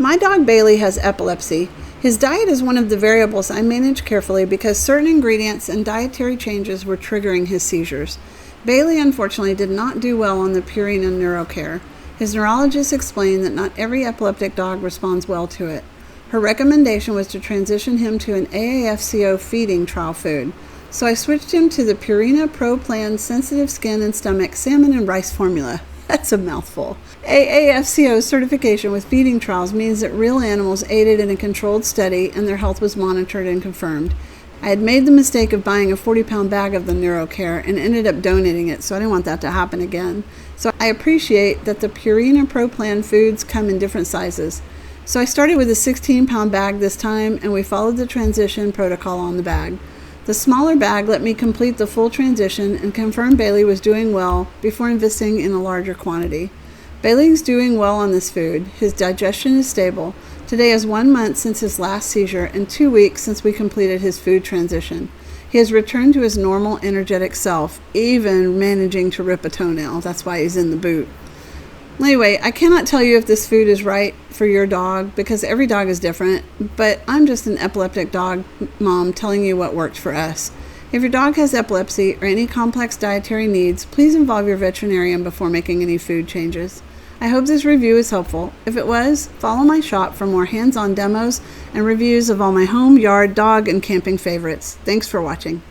My dog Bailey has epilepsy. His diet is one of the variables I manage carefully because certain ingredients and dietary changes were triggering his seizures. Bailey unfortunately did not do well on the Purina NeuroCare. His neurologist explained that not every epileptic dog responds well to it. Her recommendation was to transition him to an AAFCO feeding trial food. So I switched him to the Purina Pro Plan Sensitive Skin and Stomach Salmon and Rice formula. That's a mouthful. AAFCO certification with feeding trials means that real animals aided in a controlled study and their health was monitored and confirmed. I had made the mistake of buying a 40-pound bag of the NeuroCare and ended up donating it, so I didn't want that to happen again. So I appreciate that the Purina Pro Plan foods come in different sizes. So I started with a 16-pound bag this time, and we followed the transition protocol on the bag. The smaller bag let me complete the full transition and confirm Bailey was doing well before investing in a larger quantity. Bailey's doing well on this food. His digestion is stable. Today is 1 month since his last seizure and 2 weeks since we completed his food transition. He has returned to his normal, energetic self, even managing to rip a toenail. That's why he's in the boot. Anyway, I cannot tell you if this food is right for your dog because every dog is different, but I'm just an epileptic dog mom telling you what worked for us. If your dog has epilepsy or any complex dietary needs, please involve your veterinarian before making any food changes. I hope this review is helpful. If it was, follow my shop for more hands-on demos and reviews of all my home, yard, dog, and camping favorites. Thanks for watching.